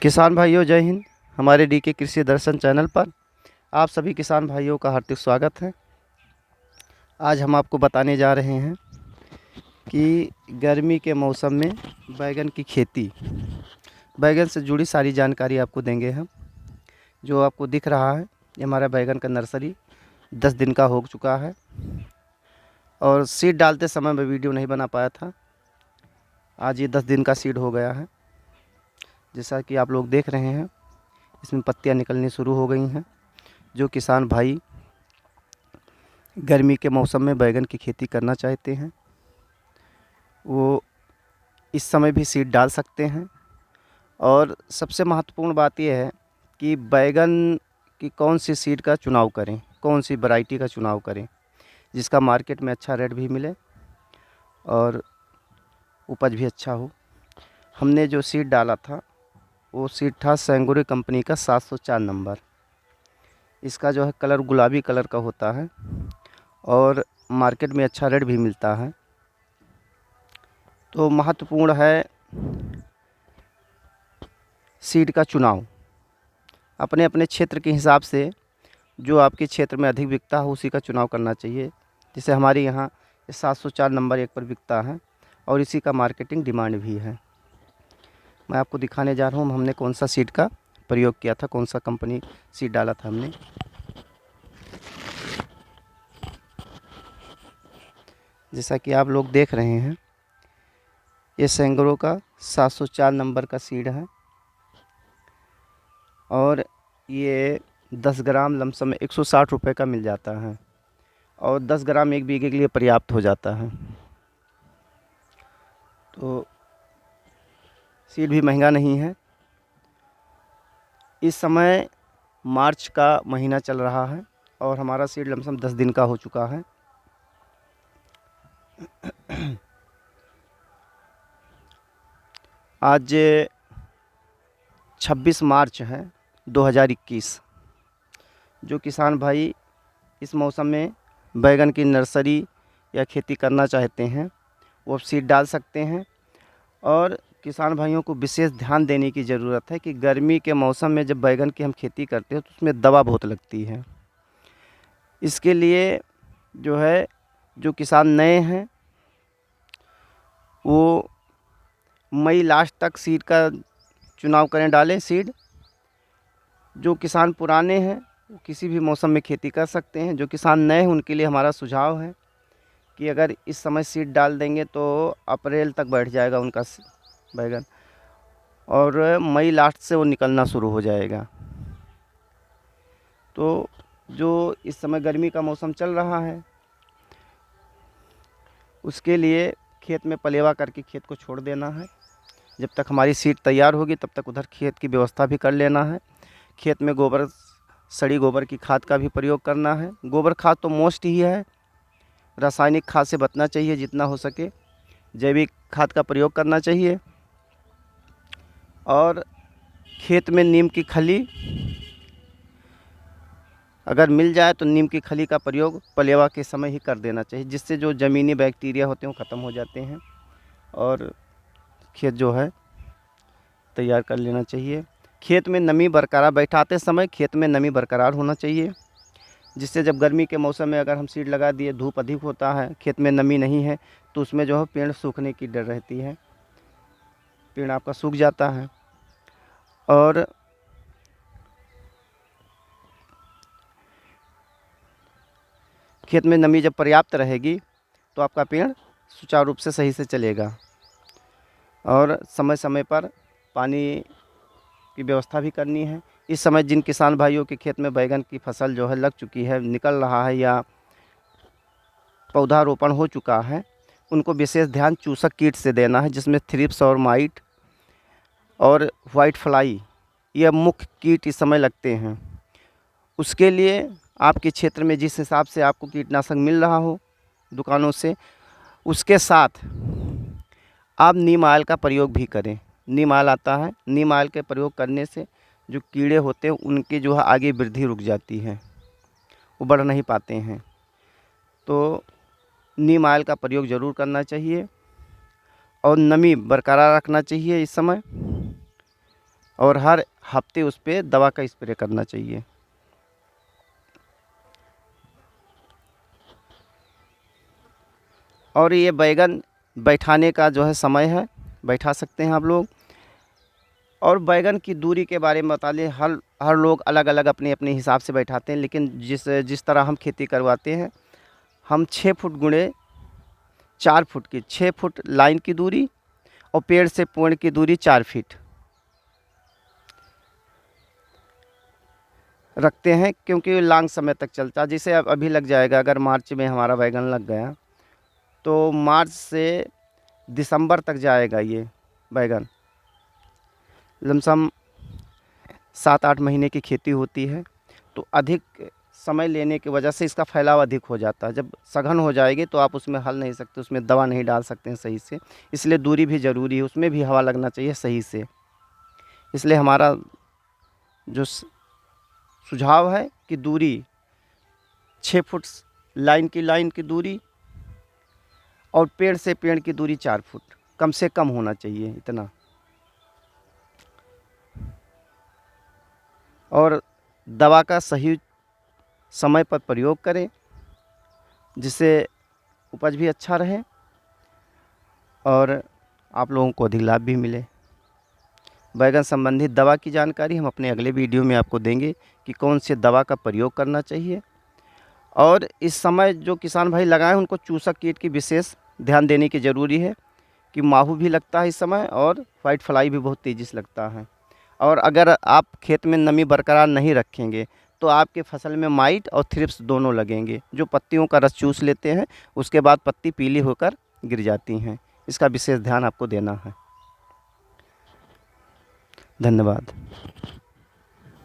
किसान भाइयों जय हिंद। हमारे डीके कृषि दर्शन चैनल पर आप सभी किसान भाइयों का हार्दिक स्वागत है। आज हम आपको बताने जा रहे हैं कि गर्मी के मौसम में बैगन की खेती, बैगन से जुड़ी सारी जानकारी आपको देंगे हम। जो आपको दिख रहा है ये हमारा बैगन का नर्सरी 10 दिन का हो चुका है और सीड डालते समय मैं वीडियो नहीं बना पाया था। आज ये 10 दिन का सीड हो गया है। जैसा कि आप लोग देख रहे हैं इसमें पत्तियां निकलनी शुरू हो गई हैं। जो किसान भाई गर्मी के मौसम में बैगन की खेती करना चाहते हैं वो इस समय भी सीड डाल सकते हैं। और सबसे महत्वपूर्ण बात यह है कि बैगन की कौन सी सीड का चुनाव करें, कौन सी वैरायटी का चुनाव करें जिसका मार्केट में अच्छा रेट भी मिले और उपज भी अच्छा हो। हमने जो सीड डाला था वो सीड था सेंगुरी कंपनी का 704 नंबर। इसका जो है कलर गुलाबी कलर का होता है और मार्केट में अच्छा रेट भी मिलता है। तो महत्वपूर्ण है सीड का चुनाव। अपने अपने क्षेत्र के हिसाब से जो आपके क्षेत्र में अधिक बिकता है उसी का चुनाव करना चाहिए। जैसे हमारे यहाँ 704 नंबर 1 पर बिकता है और इसी का मार्केटिंग डिमांड भी है। मैं आपको दिखाने जा रहा हूँ हमने कौन सा सीड का प्रयोग किया था, कौन सा कंपनी सीड डाला था हमने। जैसा कि आप लोग देख रहे हैं ये सेंगरो का 704 नंबर का सीड है और ये 10 ग्राम लमसम 160 रुपये का मिल जाता है और 10 ग्राम 1 बीघे के लिए पर्याप्त हो जाता है। तो सीड भी महंगा नहीं है। इस समय मार्च का महीना चल रहा है और हमारा सीड लमसम 10 दिन का हो चुका है। आज 26 मार्च है 2021। जो किसान भाई इस मौसम में बैगन की नर्सरी या खेती करना चाहते हैं वो सीड डाल सकते हैं। और किसान भाइयों को विशेष ध्यान देने की ज़रूरत है कि गर्मी के मौसम में जब बैगन की हम खेती करते हैं तो उसमें दवा बहुत लगती है। इसके लिए जो है जो किसान नए हैं वो मई लास्ट तक सीड का चुनाव करें, डालें सीड। जो किसान पुराने हैं वो किसी भी मौसम में खेती कर सकते हैं। जो किसान नए हैं उनके लिए हमारा सुझाव है कि अगर इस समय सीड डाल देंगे तो अप्रैल तक बैठ जाएगा उनका बैगन और मई लास्ट से वो निकलना शुरू हो जाएगा। तो जो इस समय गर्मी का मौसम चल रहा है उसके लिए खेत में पलेवा करके खेत को छोड़ देना है। जब तक हमारी सीड तैयार होगी तब तक उधर खेत की व्यवस्था भी कर लेना है। खेत में गोबर, सड़ी गोबर की खाद का भी प्रयोग करना है। गोबर खाद तो मोस्ट ही है, रासायनिक खाद से बचना चाहिए जितना हो सके। जैविक खाद का प्रयोग करना चाहिए और खेत में नीम की खली अगर मिल जाए तो नीम की खली का प्रयोग पलेवा के समय ही कर देना चाहिए, जिससे जो ज़मीनी बैक्टीरिया होते हैं वो ख़त्म हो जाते हैं और खेत जो है तैयार कर लेना चाहिए। खेत में नमी बरकरार, बैठाते समय खेत में नमी बरकरार होना चाहिए, जिससे जब गर्मी के मौसम में अगर हम सीड लगा दिए, धूप अधिक होता है, खेत में नमी नहीं है तो उसमें जो है पेड़ सूखने की डर रहती है, पेड़ आपका सूख जाता है। और खेत में नमी जब पर्याप्त रहेगी तो आपका पेड़ सुचारू रूप से सही से चलेगा। और समय समय पर पानी की व्यवस्था भी करनी है। इस समय जिन किसान भाइयों के खेत में बैगन की फसल जो है लग चुकी है, निकल रहा है या पौधारोपण हो चुका है, उनको विशेष ध्यान चूसक कीट से देना है, जिसमें थ्रिप्स और माइट और वाइट फ्लाई ये मुख्य कीट इस समय लगते हैं। उसके लिए आपके क्षेत्र में जिस हिसाब से आपको कीटनाशक मिल रहा हो दुकानों से, उसके साथ आप नीम ऑयल का प्रयोग भी करें। नीम ऑयल आता है, नीम ऑयल के प्रयोग करने से जो कीड़े होते हैं उनकी जो है आगे वृद्धि रुक जाती है, वो बढ़ नहीं पाते हैं। तो नीम ऑयल का प्रयोग ज़रूर करना चाहिए और नमी बरकरार रखना चाहिए इस समय। और हर हफ्ते उस पर दवा का स्प्रे करना चाहिए। और ये बैगन बैठाने का जो है समय है, बैठा सकते हैं आप लोग। और बैगन की दूरी के बारे में बता लें, हर लोग अलग अलग अपने अपने हिसाब से बैठाते हैं, लेकिन जिस तरह हम खेती करवाते हैं, हम 6 फुट गुणे 4 फुट की 6 फुट लाइन की दूरी और पेड़ से पेड़ की दूरी 4 फीट रखते हैं, क्योंकि लॉन्ग समय तक चलता है। जैसे अब अभी लग जाएगा, अगर मार्च में हमारा बैगन लग गया तो मार्च से दिसंबर तक जाएगा ये बैगन। लमसम 7-8 महीने की खेती होती है, तो अधिक समय लेने की वजह से इसका फैलाव अधिक हो जाता है। जब सघन हो जाएगी तो आप उसमें हल नहीं सकते, उसमें दवा नहीं डाल सकते हैं सही से, इसलिए दूरी भी ज़रूरी है, उसमें भी हवा लगना चाहिए सही से। इसलिए हमारा जो सुझाव है कि दूरी 6 फुट लाइन की दूरी और पेड़ से पेड़ की दूरी 4 फुट कम से कम होना चाहिए, इतना। और दवा का सही समय पर प्रयोग करें, जिससे उपज भी अच्छा रहे और आप लोगों को अधिक लाभ भी मिले। बैगन संबंधित दवा की जानकारी हम अपने अगले वीडियो में आपको देंगे कि कौन से दवा का प्रयोग करना चाहिए। और इस समय जो किसान भाई लगाएं, उनको चूसक कीट की विशेष ध्यान देने की ज़रूरी है, कि माहू भी लगता है इस समय और वाइट फ्लाई भी बहुत तेज़ी से लगता है। और अगर आप खेत में नमी बरकरार नहीं रखेंगे तो आपके फसल में माइट और थ्रिप्स दोनों लगेंगे, जो पत्तियों का रस चूस लेते हैं, उसके बाद पत्ती पीली होकर गिर जाती हैं। इसका विशेष ध्यान आपको देना है। धन्यवाद।